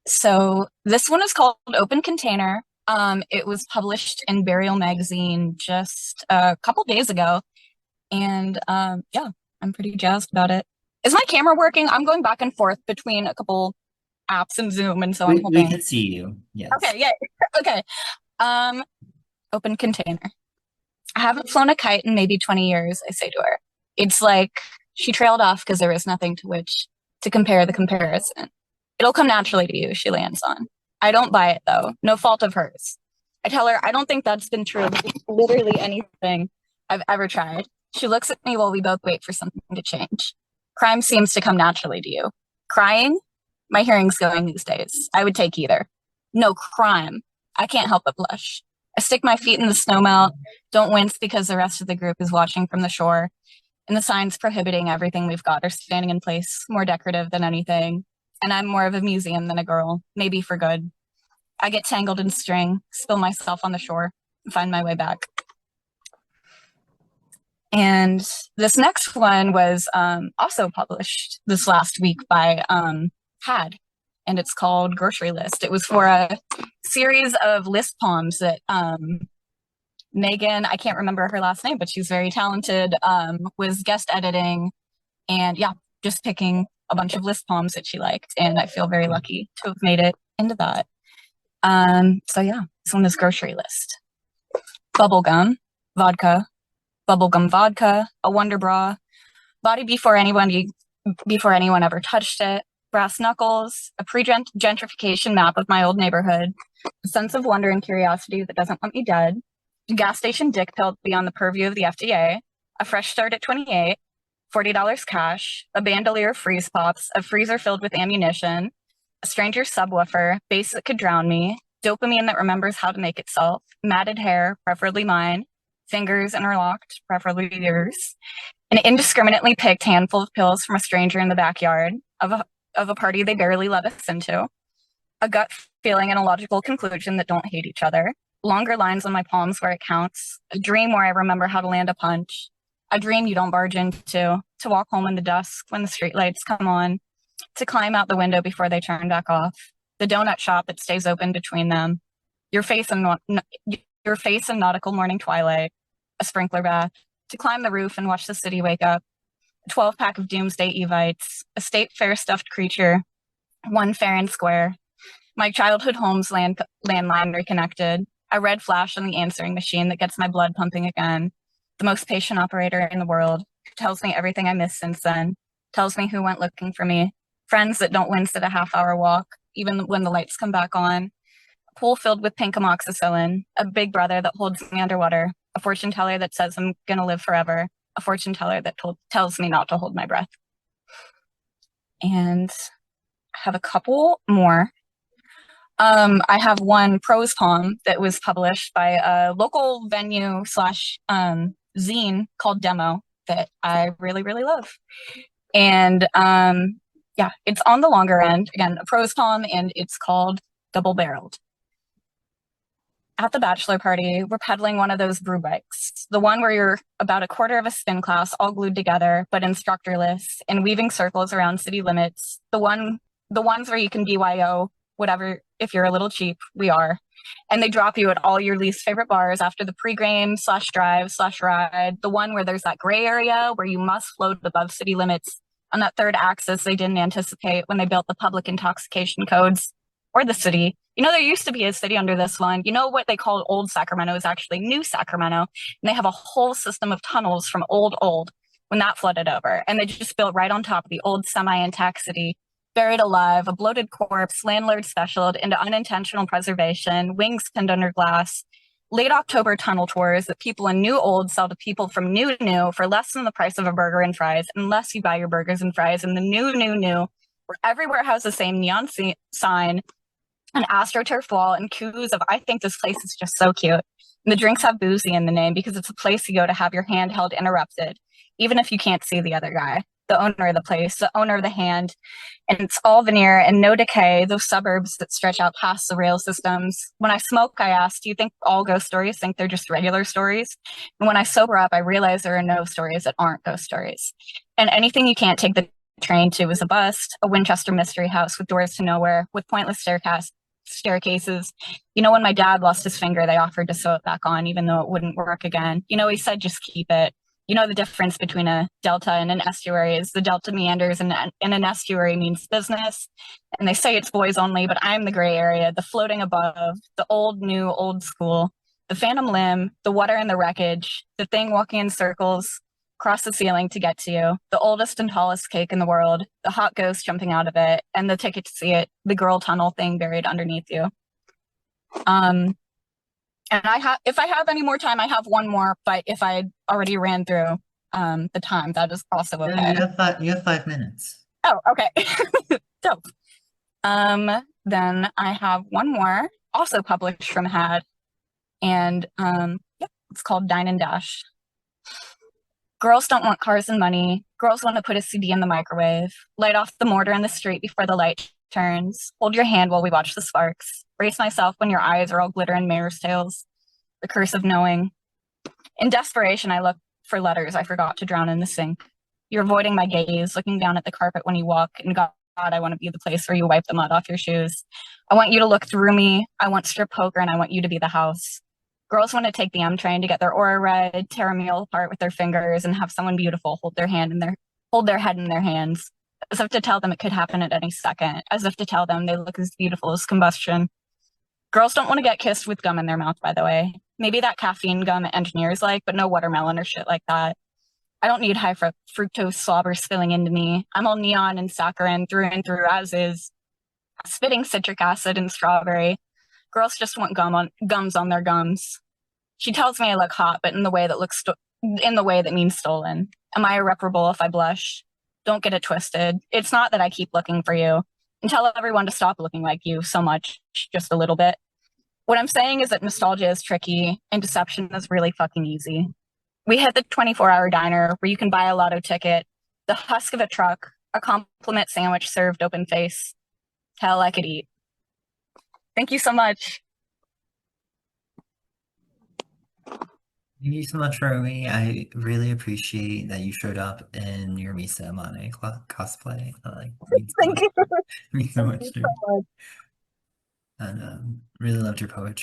So this one is called Open Container. It was published in Burial Magazine just a couple days ago, and yeah, I'm pretty jazzed about it. Is my camera working? I'm going back and forth between a couple apps and Zoom, and so I'm We hoping. can see you. Yes. Okay, yeah, okay. Um, Open Container. I haven't flown a kite in maybe 20 years, I say to her. It's like she trailed off because there is nothing to which to compare the comparison. It'll come naturally to you, she lands on. I don't buy it though. No fault of hers. I tell her I don't think that's been true of literally anything I've ever tried. She looks at me while we both wait for something to change. Crime seems to come naturally to you. Crying? My hearing's going these days. I would take either. No crime. I can't help but blush. I stick my feet in the snowmelt, don't wince because the rest of the group is watching from the shore, and the signs prohibiting everything we've got are standing in place, more decorative than anything. And I'm more of a museum than a girl, maybe for good. I get tangled in string, spill myself on the shore, and find my way back. And this next one was also published this last week by Had, and it's called Grocery List. It was for a series of list poems that Megan, I can't remember her last name, but she's very talented, was guest editing, and yeah, just picking a bunch of list poems that she liked. And I feel very lucky to have made it into that. So yeah, this one is Grocery List. Bubblegum, vodka, bubblegum vodka, a Wonder Bra, body before anyone ever touched it, brass knuckles, a pre-gentrification map of my old neighborhood, a sense of wonder and curiosity that doesn't want me dead, a gas station dick pill beyond the purview of the FDA, a fresh start at 28, $40 cash, a bandolier of freeze pops, a freezer filled with ammunition, a stranger's subwoofer, bass that could drown me, dopamine that remembers how to make itself, matted hair, preferably mine, fingers interlocked, preferably yours, an indiscriminately picked handful of pills from a stranger in the backyard of a party they barely let us into, a gut feeling and a logical conclusion that don't hate each other, longer lines on my palms where it counts, a dream where I remember how to land a punch, a dream you don't barge into, to walk home in the dusk when the streetlights come on, to climb out the window before they turn back off, the donut shop that stays open between them, your face and your face in nautical morning twilight, a sprinkler bath, to climb the roof and watch the city wake up, a 12-pack of doomsday Evites, a state fair stuffed creature, one fair and square, my childhood home's landline reconnected, a red flash on the answering machine that gets my blood pumping again, the most patient operator in the world, who tells me everything I missed since then, tells me who went looking for me, friends that don't wince at a half-hour walk, even when the lights come back on, a pool filled with pink amoxicillin, a big brother that holds me underwater, a fortune teller that says I'm gonna live forever, a fortune teller that tells me not to hold my breath. And I have a couple more. I have one prose poem that was published by a local venue slash zine called Demo that I really, really love. And yeah, it's on the longer end. Again, a prose poem, and it's called Double Barreled. At the bachelor party, we're pedaling one of those brew bikes, the one where you're about a quarter of a spin class all glued together, but instructorless and weaving circles around city limits. The ones where you can BYO whatever if you're a little cheap. We are, and they drop you at all your least favorite bars after the pregame slash drive slash ride. The one where there's that gray area where you must float above city limits on that third axis they didn't anticipate when they built the public intoxication codes or the city. You know, there used to be a city under this one. You know, what they called Old Sacramento is actually New Sacramento. And they have a whole system of tunnels from old when that flooded over. And they just built right on top of the old semi-intact city, buried alive, a bloated corpse, landlord specialed into unintentional preservation, wings pinned under glass, late October tunnel tours that people in new old sell to people from new for less than the price of a burger and fries, unless you buy your burgers and fries in the new, where everywhere has the same neon sign, an astroturf wall, and cues of I think this place is just so cute. And the drinks have boozy in the name because it's a place you go to have your hand held interrupted, even if you can't see the other guy, the owner of the place, the owner of the hand. And it's all veneer and no decay, those suburbs that stretch out past the rail systems. When I smoke, I ask, do you think all ghost stories think they're just regular stories? And when I sober up, I realize there are no stories that aren't ghost stories. And anything you can't take the train to was a bust, a Winchester mystery house with doors to nowhere, with pointless staircases. When my dad lost his finger, they offered to sew it back on, even though it wouldn't work again. He said, just keep it. The difference between a delta and an estuary is the delta meanders and an estuary means business. And they say it's boys only, but I'm the gray area, the floating above, the old, new, old school, the phantom limb, the water in the wreckage, the thing walking in circles across the ceiling to get to you, the oldest and tallest cake in the world, the hot ghost jumping out of it, and the ticket to see it, the girl tunnel thing buried underneath you. And if I have any more time, I have one more, but if I already ran through the time, that is also okay. No, you have 5 minutes. Oh, okay. Dope. Then I have one more, also published from HAD, and yeah, it's called Dine and Dash. Girls don't want cars and money. Girls want to put a CD in the microwave, light off the mortar in the street before the light turns, hold your hand while we watch the sparks, brace myself when your eyes are all glitter and mare's tails, the curse of knowing. In desperation, I look for letters I forgot to drown in the sink. You're avoiding my gaze, looking down at the carpet when you walk, and God, I want to be the place where you wipe the mud off your shoes. I want you to look through me. I want strip poker, and I want you to be the house. Girls want to take the M train to get their aura read, tear a meal apart with their fingers, and have someone beautiful hold their head in their hands, as if to tell them it could happen at any second, as if to tell them they look as beautiful as combustion. Girls don't want to get kissed with gum in their mouth, by the way. Maybe that caffeine gum engineers like, but no watermelon or shit like that. I don't need high fructose slobber spilling into me. I'm all neon and saccharin through and through, as is. Spitting citric acid and strawberry. Girls just want gums on their gums. She tells me I look hot, but in the way that means stolen. Am I irreparable if I blush? Don't get it twisted. It's not that I keep looking for you. And tell everyone to stop looking like you so much, just a little bit. What I'm saying is that nostalgia is tricky and deception is really fucking easy. We hit the 24-hour diner where you can buy a lotto ticket, the husk of a truck, a compliment sandwich served open face. Hell, I could eat. Thank you so much. Thank you so much, Romy. I really appreciate that you showed up in your Misa Amane cosplay. Thank you. Means so much to me. So much. And really loved your poetry.